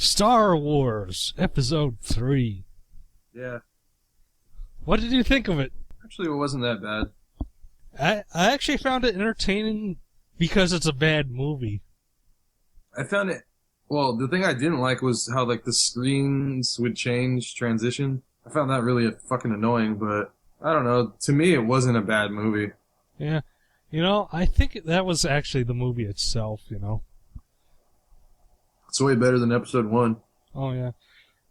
Star Wars Episode 3. Yeah. What did you think of it? Actually, it wasn't that bad. I actually found it entertaining because it's a bad movie. I found it... Well, the thing I didn't like was how, like, the screens would transition. I found that really fucking annoying, but I don't know. To me, it wasn't a bad movie. Yeah. You know, I think that was actually the movie itself, you know. It's way better than Episode 1. Oh, yeah.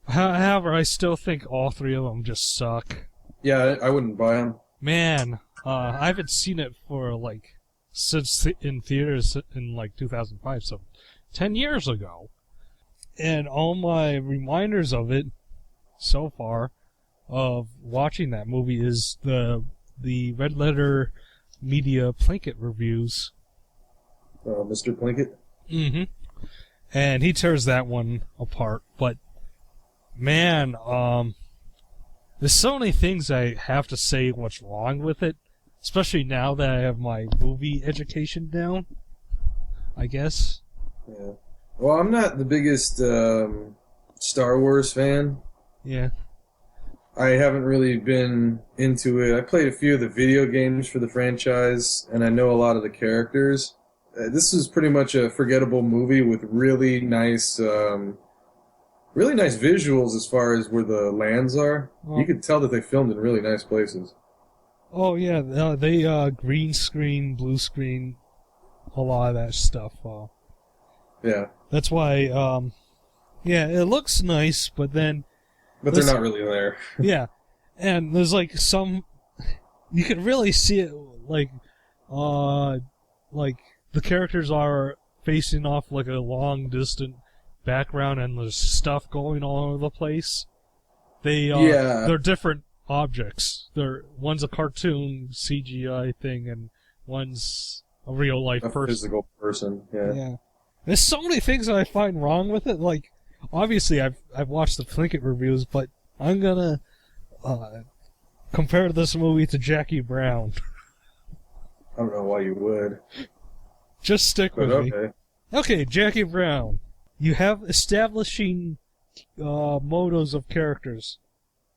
However, I still think all three of them just suck. Yeah, I wouldn't buy them. Man, I haven't seen it for, like, since in theaters in, like, 2005, so 10 years ago. And all my reminders of it so far of watching that movie is the Red Letter Media Plinkett reviews. Mr. Plinkett? Mm-hmm. And he tears that one apart, but man, there's so many things I have to say what's wrong with it, especially now that I have my movie education down, I guess. Yeah. Well, I'm not the biggest Star Wars fan. Yeah. I haven't really been into it. I played a few of the video games for the franchise, and I know a lot of the characters. This is pretty much a forgettable movie with really nice visuals as far as where the lands are. Oh. You could tell that they filmed in really nice places. Oh yeah, they green screen, blue screen, a lot of that stuff. Yeah. That's why, yeah, it looks nice, but then... But they're not really there. Yeah, and there's like some... You can really see it, like the characters are facing off like a long, distant background, and there's stuff going all over the place. They're different objects. One's a cartoon CGI thing, and one's a real life person. Physical person. Yeah. There's so many things that I find wrong with it. Like, obviously, I've watched the Plinkett reviews, but I'm gonna compare this movie to Jackie Brown. I don't know why you would. Just stick with me. Okay, Jackie Brown. You have establishing motos of characters.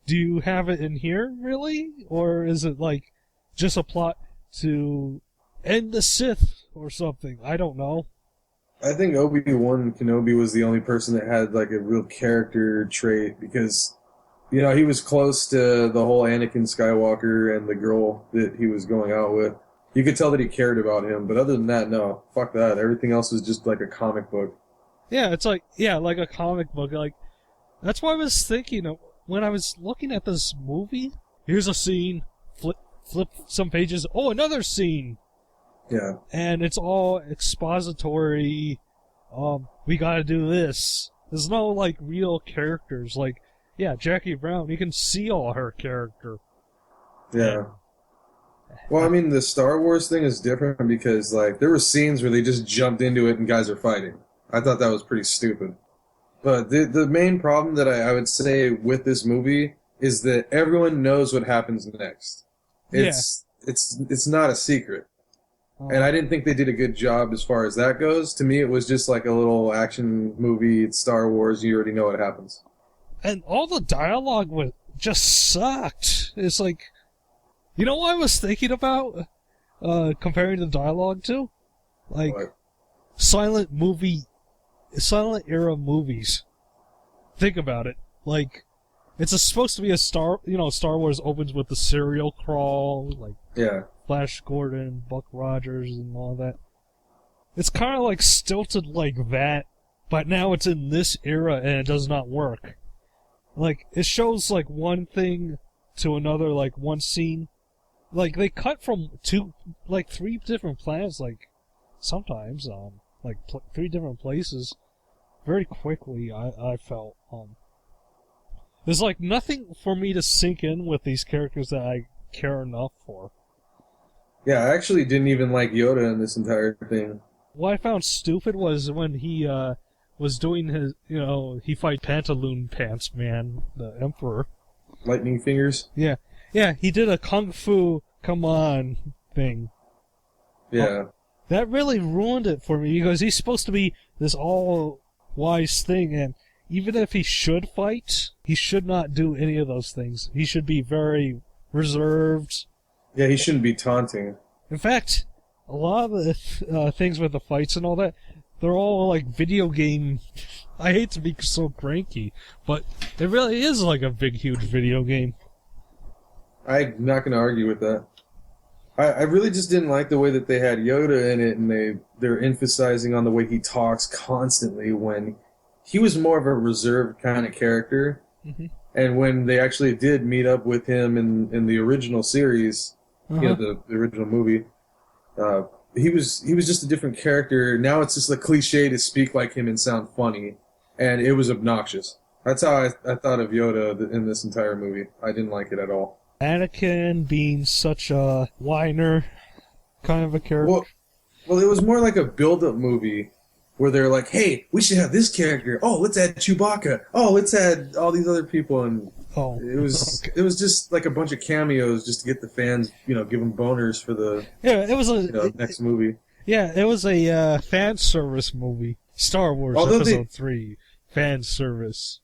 Do you have it in here, really? Or is it, like, just a plot to end the Sith or something? I don't know. I think Obi-Wan Kenobi was the only person that had, like, a real character trait because, you know, he was close to the whole Anakin Skywalker and the girl that he was going out with. You could tell that he cared about him, but other than that, no. Fuck that. Everything else was just like a comic book. Yeah, it's like, like a comic book. Like, that's what I was thinking of when I was looking at this movie. Here's a scene, flip some pages, oh, another scene. Yeah. And it's all expository, we gotta do this. There's no, like, real characters. Like, yeah, Jackie Brown, you can see all her character. Yeah. Well, I mean, the Star Wars thing is different because, like, there were scenes where they just jumped into it and guys are fighting. I thought that was pretty stupid. But the main problem that I would say with this movie is that everyone knows what happens next. It's not a secret. And I didn't think they did a good job as far as that goes. To me, it was just like a little action movie. It's Star Wars. You already know what happens. And all the dialogue just sucked. It's like... You know what I was thinking about comparing the dialogue to? Like, What? silent era movies. Think about it. Like, it's supposed to be Star Wars opens with the serial crawl, like, Yeah. Flash Gordon, Buck Rogers, and all that. It's kind of like stilted like that, but now it's in this era and it does not work. Like, it shows, like, one thing to another, like, one scene. Like, they cut from three different planets, like, sometimes, three different places, very quickly, I felt. There's, like, nothing for me to sink in with these characters that I care enough for. Yeah, I actually didn't even like Yoda in this entire thing. What I found stupid was when he, was doing his, he fight Pantaloon Pants Man, the Emperor. Lightning fingers? Yeah. Yeah, he did a kung fu come on thing. Yeah. That really ruined it for me because he's supposed to be this all-wise thing, and even if he should fight, he should not do any of those things. He should be very reserved. Yeah, he shouldn't be taunting. In fact, a lot of the things with the fights and all that, they're all like video game. I hate to be so cranky, but it really is like a big, huge video game. I'm not going to argue with that. I really just didn't like the way that they had Yoda in it, and they're emphasizing on the way he talks constantly when he was more of a reserved kind of character. Mm-hmm. And when they actually did meet up with him in the original series, you know, the original movie, he was just a different character. Now it's just a cliche to speak like him and sound funny, and it was obnoxious. That's how I thought of Yoda in this entire movie. I didn't like it at all. Anakin being such a whiner kind of a character. Well, it was more like a build-up movie where they're like, hey, we should have this character. Oh, let's add Chewbacca. Oh, let's add all these other people. And it was just like a bunch of cameos just to get the fans, you know, give them boners for the next movie. Yeah, it was a fan service movie. Star Wars Episode 3 fan service.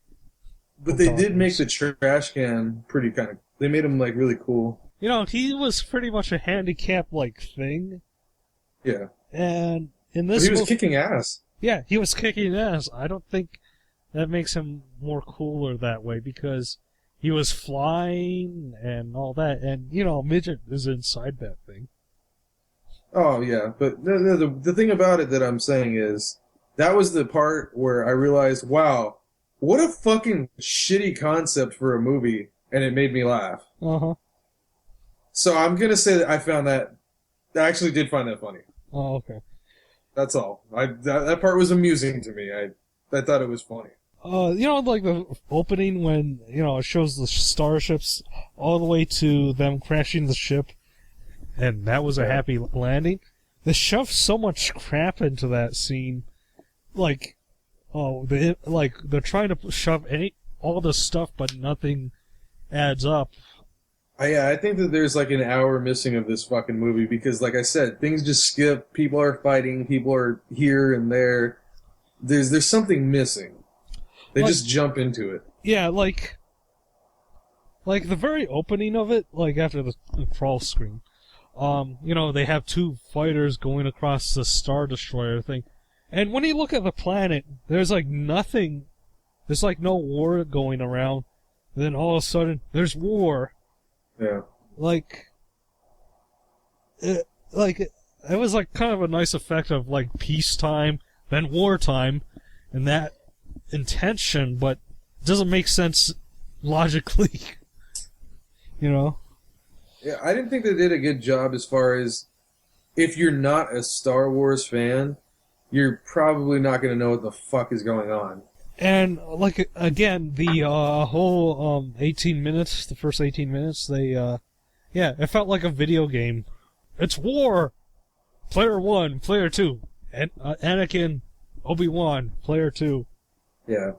But they did make the trash can pretty kind of. They made him like really cool. You know, he was pretty much a handicap-like thing. Yeah. And in this, but he was kicking ass. Yeah, he was kicking ass. I don't think that makes him more cooler that way because he was flying and all that, and you know, midget is inside that thing. Oh yeah, but the thing about it that I'm saying is that was the part where I realized, wow, what a fucking shitty concept for a movie. And it made me laugh. So I'm gonna say that I actually did find that funny. Oh, okay. That's all. That part was amusing to me. I thought it was funny. You know, like the opening when, you know, it shows the starships all the way to them crashing the ship, and that was a happy landing. They shoved so much crap into that scene. Like, they're trying to shove all the stuff, but nothing adds up. I think that there's like an hour missing of this fucking movie because, like I said, things just skip. People are fighting. People are here and there. There's something missing. They just jump into it. Yeah, like the very opening of it, like after the crawl screen. You know, they have two fighters going across the Star Destroyer thing, and when you look at the planet, there's like nothing. There's like no war going around. Then all of a sudden, there's war. Yeah. It was like kind of a nice effect of like peacetime, then wartime, and that intention, but it doesn't make sense logically. You know? Yeah, I didn't think they did a good job as far as if you're not a Star Wars fan, you're probably not going to know what the fuck is going on. And, like, again, the whole 18 minutes, the first 18 minutes, it felt like a video game. It's war! Player 1, Player 2. Anakin, Obi-Wan, Player 2. Yeah.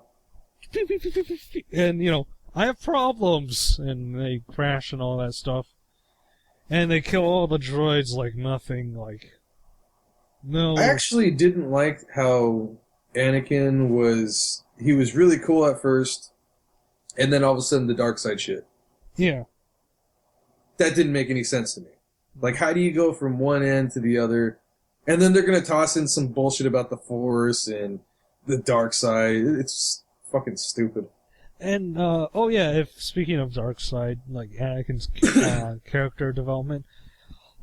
And, you know, I have problems! And they crash and all that stuff. And they kill all the droids like nothing, like... No. I actually didn't like how Anakin was... He was really cool at first, and then all of a sudden the dark side shit. Yeah. That didn't make any sense to me. Like, how do you go from one end to the other, and then they're going to toss in some bullshit about the Force and the dark side? It's fucking stupid. And, speaking of dark side, like Anakin's character development,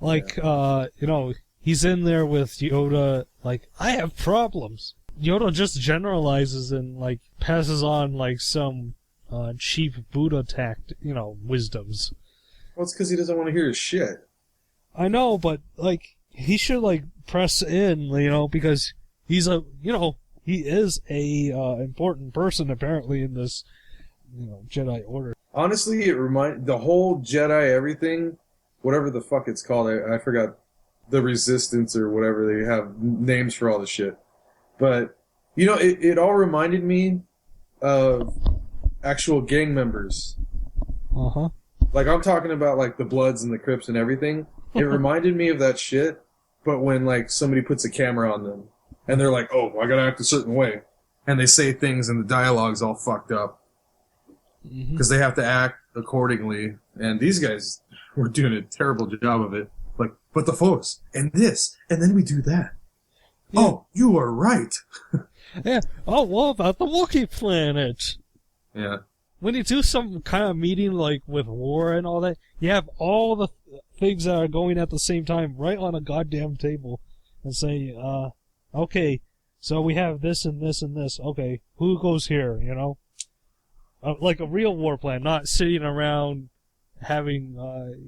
like, you know, he's in there with Yoda, like, I have problems. Yoda just generalizes and, like, passes on, like, some cheap Buddha wisdoms. Well, it's because he doesn't want to hear his shit. I know, but, like, he should, like, press in, you know, because he's he is a important person, apparently, in this, you know, Jedi Order. Honestly, the whole Jedi everything, whatever the fuck it's called, I forgot, the Resistance or whatever, they have names for all the shit. But, you know, it all reminded me of actual gang members. Uh-huh. Like, I'm talking about, like, the Bloods and the Crips and everything. It reminded me of that shit, but when, like, somebody puts a camera on them, and they're like, oh, I gotta act a certain way. and they say things and the dialogue's all fucked up because they have to act accordingly. And these guys were doing a terrible job of it. Like, but the Force, and this, and then we do that. Yeah. Oh, you are right. Yeah. Oh, what about the Wookiee planet? Yeah. When you do some kind of meeting like with war and all that, you have all the things that are going at the same time right on a goddamn table and say, okay, so we have this and this and this. Okay, who goes here, you know? Like a real war plan, not sitting around having,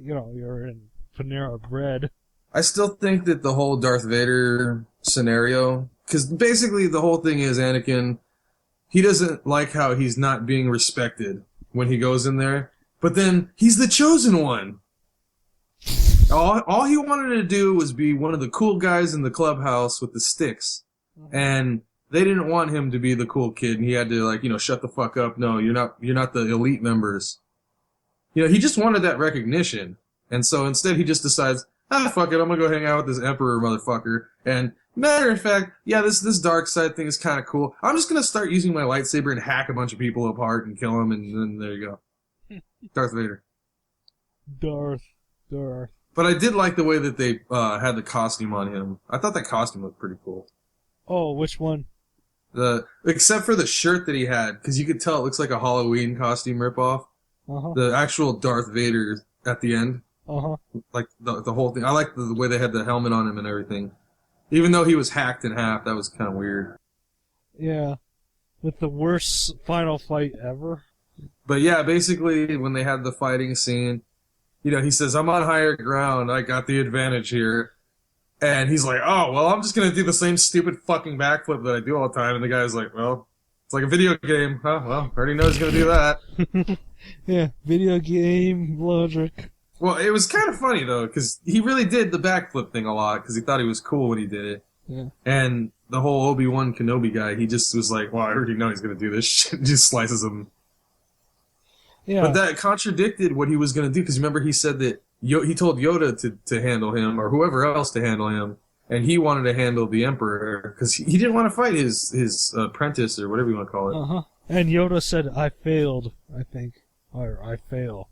you're in Panera Bread. I still think that the whole Darth Vader scenario, because basically the whole thing is Anakin, he doesn't like how he's not being respected when he goes in there, but then he's the chosen one. All he wanted to do was be one of the cool guys in the clubhouse with the sticks, and they didn't want him to be the cool kid, and he had to shut the fuck up. No, you're not the elite members. He just wanted that recognition, and so instead he just decides, fuck it, I'm gonna go hang out with this Emperor motherfucker. And matter of fact, yeah, this dark side thing is kind of cool. I'm just gonna start using my lightsaber and hack a bunch of people apart and kill them, and then there you go, Darth Vader. Darth. But I did like the way that they had the costume on him. I thought that costume looked pretty cool. Oh, which one? Except for the shirt that he had, because you could tell it looks like a Halloween costume ripoff. The actual Darth Vader at the end. Like the whole thing. I like the way they had the helmet on him and everything. Even though he was hacked in half, that was kind of weird. Yeah. With the worst final fight ever. But yeah, basically, when they had the fighting scene, he says, I'm on higher ground, I got the advantage here. And he's like, oh, well, I'm just going to do the same stupid fucking backflip that I do all the time. And the guy's like, well, it's like a video game. Huh, well, I already know he's going to do that. Yeah, video game logic. Well, it was kind of funny, though, because he really did the backflip thing a lot, because he thought he was cool when he did it. Yeah. And the whole Obi-Wan Kenobi guy, he just was like, well, I already know he's going to do this shit, and just slices him. Yeah. But that contradicted what he was going to do, because remember he said that he told Yoda to handle him, or whoever else to handle him, and he wanted to handle the Emperor, because he didn't want to fight his apprentice, or whatever you want to call it. And Yoda said, I failed, I think. Or, I fail.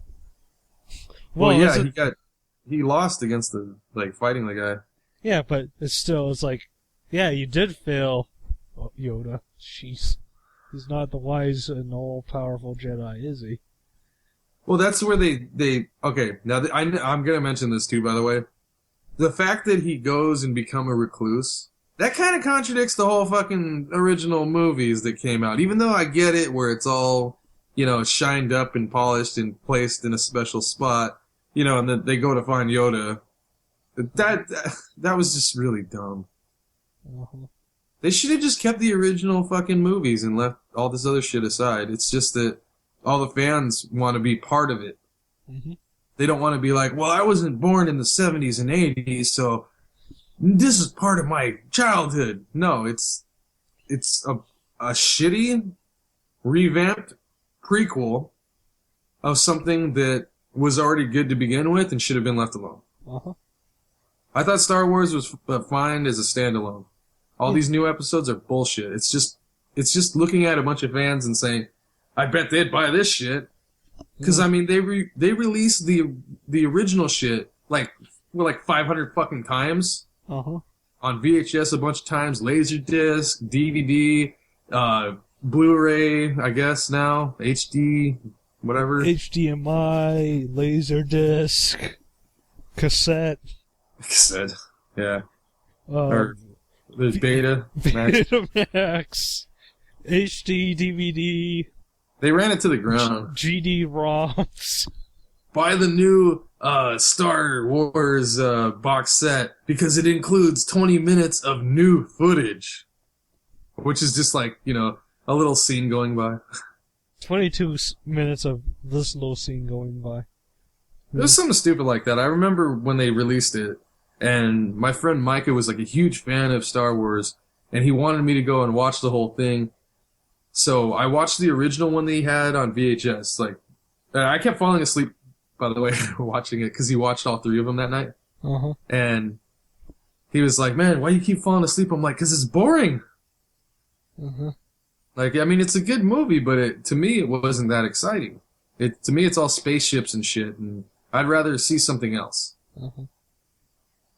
Well, yeah, he lost against fighting the guy. Yeah, but it's like, yeah, you did fail, Yoda. Jeez. He's not the wise and all-powerful Jedi, is he? Well, that's where they okay, now I'm going to mention this too, by the way. The fact that he goes and become a recluse, that kind of contradicts the whole fucking original movies that came out. Even though I get it where it's all, shined up and polished and placed in a special spot, and then they go to find Yoda. That was just really dumb. They should have just kept the original fucking movies and left all this other shit aside. It's just that all the fans want to be part of it. They don't want to be like, well, I wasn't born in the 70s and 80s, so this is part of my childhood. No, it's a shitty, revamped prequel of something that was already good to begin with and should have been left alone. I thought Star Wars was fine as a standalone. All these new episodes are bullshit. It's just looking at a bunch of fans and saying, I bet they'd buy this shit. Because, I mean, they released the original shit like 500 fucking times. On VHS a bunch of times, Laserdisc, DVD, Blu-ray, I guess now, HD, whatever. HDMI, Laserdisc, cassette. Cassette, yeah. Or there's Beta, Betamax, HD, DVD. They ran it to the ground. GD-ROMs. Buy the new Star Wars box set because it includes 20 minutes of new footage. Which is just like, a little scene going by. 22 minutes of this little scene going by. There's something stupid like that. I remember when they released it, and my friend Micah was like a huge fan of Star Wars, and he wanted me to go and watch the whole thing. So I watched the original one that he had on VHS. I kept falling asleep, by the way, watching it, because he watched all three of them that night. And he was like, man, why do you keep falling asleep? I'm like, because it's boring. Like, I mean, it's a good movie, but to me, it wasn't that exciting. To me, it's all spaceships and shit, and I'd rather see something else. Uh-huh.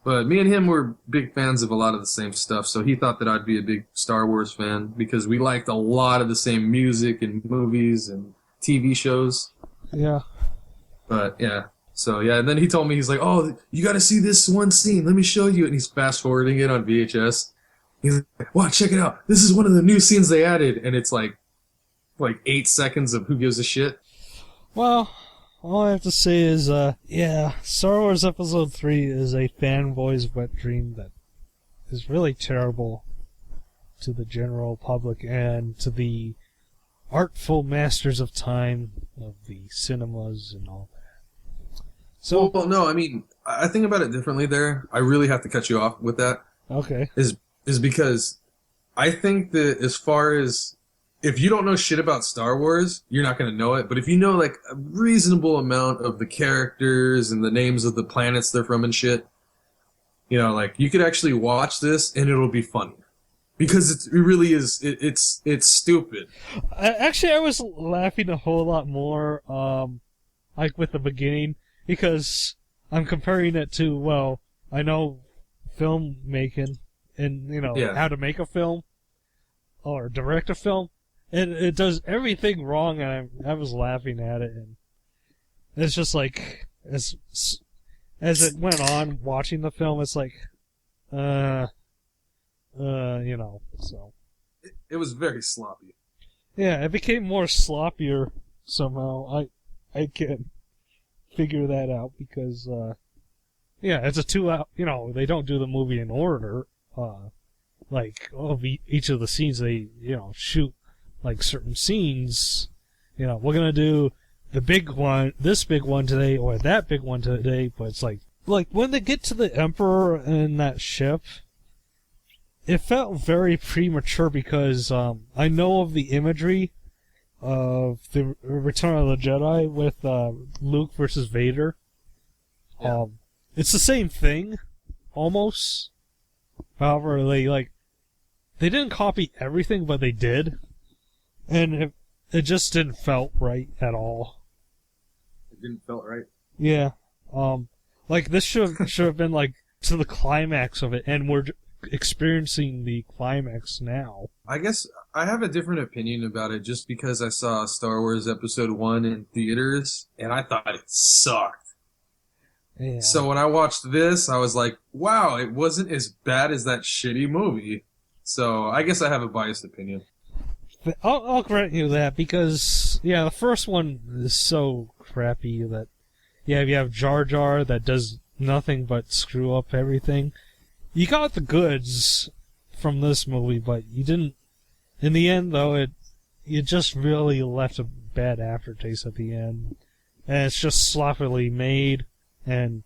But me and him were big fans of a lot of the same stuff, so he thought that I'd be a big Star Wars fan because we liked a lot of the same music and movies and TV shows. Yeah. But yeah, so yeah, and then he told me, he's like, "Oh, you got to see this one scene. Let me show you." And he's fast forwarding it on VHS. He's like, "Wow, check it out. This is one of the new scenes they added," and it's like 8 seconds of who gives a shit. Well, all I have to say is, yeah, Star Wars Episode 3 is a fanboy's wet dream that is really terrible to the general public and to the artful masters of time of the cinemas and all that. So, Well, no, I mean, I think about it differently there. I really have to cut you off with that. okay. Is because I think that as far as if you don't know shit about Star Wars, you're not going to know it. But if you know like a reasonable amount of the characters and the names of the planets they're from and shit, you know, like you could actually watch this and it'll be funny because it really is. It's stupid. I was laughing a whole lot more, like with the beginning, because I'm comparing it to, well, I know filmmaking and, you know, Yeah. how to make a film or direct a film, and it does everything wrong, and I was laughing at it, and it's just like, as it went on watching the film, it's like, you know, so. It was very sloppy. Yeah, it became more sloppier somehow. I can figure that out because, yeah, it's a 2 hour, you know, they don't do the movie in order. Like, each of the scenes they, you know, shoot, like, certain scenes. You know, we're gonna do the big one, this big one today, or that big one today, but it's like when they get to the Emperor in that ship, it felt very premature because I know of the imagery of the Return of the Jedi with Luke versus Vader. Yeah. It's the same thing, almost. However, they didn't copy everything, but they did, and it just didn't felt right at all. It didn't feel right. Yeah, like this should have been like to the climax of it, and we're experiencing the climax now. I guess I have a different opinion about it just because I saw Star Wars Episode 1 in theaters, and I thought it sucked. Yeah. So when I watched this, I was like, wow, it wasn't as bad as that shitty movie. So I guess I have a biased opinion. I'll grant you that because, yeah, the first one is so crappy that, yeah, you have Jar Jar that does nothing but screw up everything. You got the goods from this movie, but you didn't. In the end, though, it just really left a bad aftertaste at the end, and it's just sloppily made, and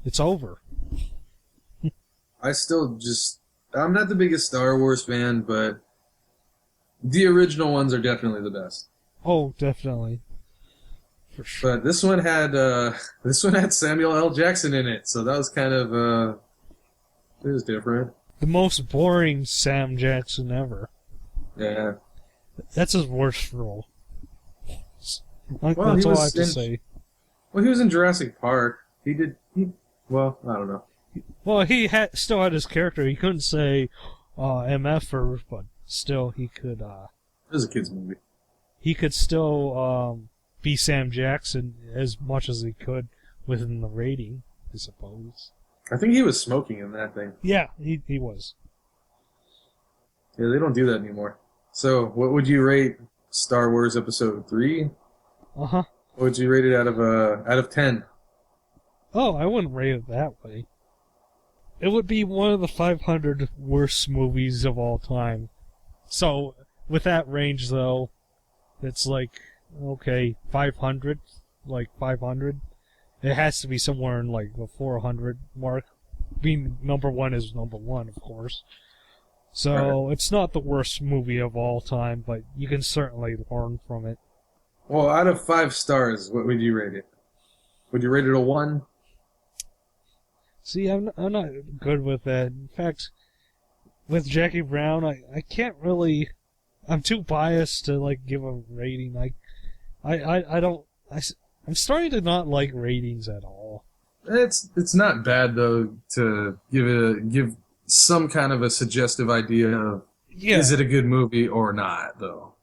it's over. I'm not the biggest Star Wars fan, but the original ones are definitely the best. Oh, definitely, for sure. But this one had Samuel L. Jackson in it, so that was kind of it was different. The most boring Sam Jackson ever. Yeah. That's his worst role. Well, That's he all I was have to in- say. Well, he was in Jurassic Park. Well, I don't know. Well, he still had his character. He couldn't say MF, but still he could. It was a kids movie. He could still be Sam Jackson as much as he could within the rating, I suppose. I think he was smoking in that thing. Yeah, he was. Yeah, they don't do that anymore. So, what would you rate Star Wars Episode 3? Uh-huh. What would you rate it out of 10? Oh, I wouldn't rate it that way. It would be one of the 500 worst movies of all time. So, with that range, though, it's like, okay, 500? Like, 500? It has to be somewhere in, like, the 400 mark. Being number one is number one, of course. So, It's not the worst movie of all time, but you can certainly learn from it. Well, out of 5 stars, what would you rate it? Would you rate it a 1? See, I'm not good with that. In fact, with Jackie Brown, I can't really... I'm too biased to like give a rating. I don't. I'm starting to not like ratings at all. It's not bad though to give some kind of a suggestive idea of is it a good movie or not though,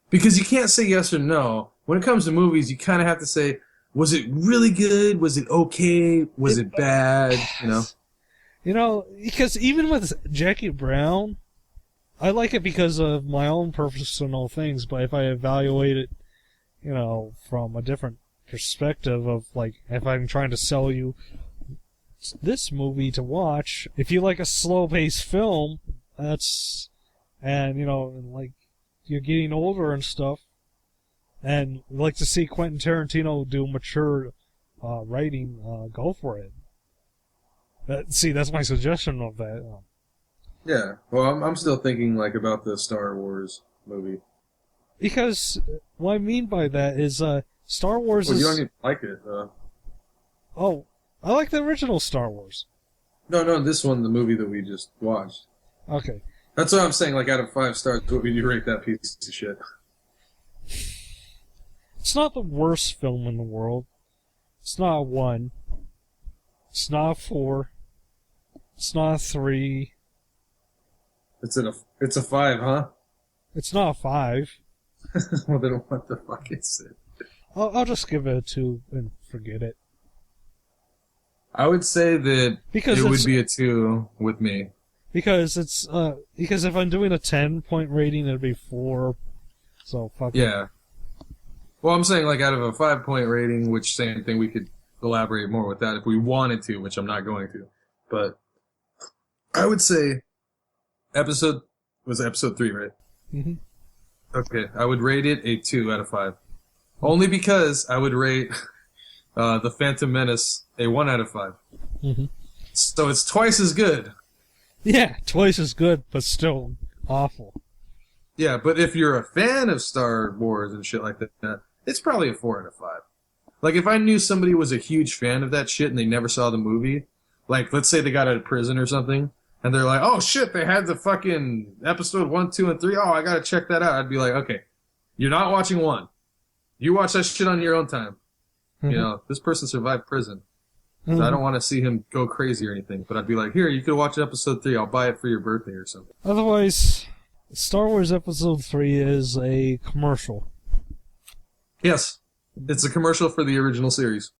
because you can't say yes or no. When it comes to movies, you kind of have to say, was it really good? Was it okay? Was it bad? You know, because even with Jackie Brown, I like it because of my own personal things, but if I evaluate it, you know, from a different perspective of, like, if I'm trying to sell you this movie to watch, if you like a slow-paced film, and, you know, like, you're getting older and stuff, and like to see Quentin Tarantino do mature writing, go for it. That's my suggestion of that. Yeah, well, I'm still thinking like about the Star Wars movie. Because what I mean by that is, Star Wars Well, is... you don't even like it. Oh, I like the original Star Wars. No, this one, the movie that we just watched. Okay. That's what I'm saying. Like, out of 5 stars, what would you rate that piece of shit? It's not the worst film in the world. It's not a 1. It's not a 4. It's not a 3. It's a 5, huh? It's not a 5. Well, then what the fuck is it? I'll just give it a 2 and forget it. I would say that Because it would be a 2 with me. Because if I'm doing a 10-point rating, it'd be 4. So fuck it. Yeah. Well, I'm saying like out of a 5-point rating, which same thing, we could elaborate more with that if we wanted to, which I'm not going to. But I would say episode 3, right? Mm-hmm. Okay, I would rate it a 2 out of 5. Only because I would rate The Phantom Menace a 1 out of 5. Mm-hmm. So it's twice as good. Yeah, twice as good, but still awful. Yeah, but if you're a fan of Star Wars and shit like that, it's probably a 4 out of 5. Like, if I knew somebody was a huge fan of that shit and they never saw the movie, like, let's say they got out of prison or something, and they're like, oh shit, they had the fucking episode 1, 2, and 3, oh, I gotta check that out. I'd be like, okay, you're not watching 1. You watch that shit on your own time. Mm-hmm. You know, this person survived prison. Mm-hmm. So I don't want to see him go crazy or anything, but I'd be like, here, you could watch episode 3, I'll buy it for your birthday or something. Otherwise, Star Wars Episode 3 is a commercial. Yes, it's a commercial for the original series.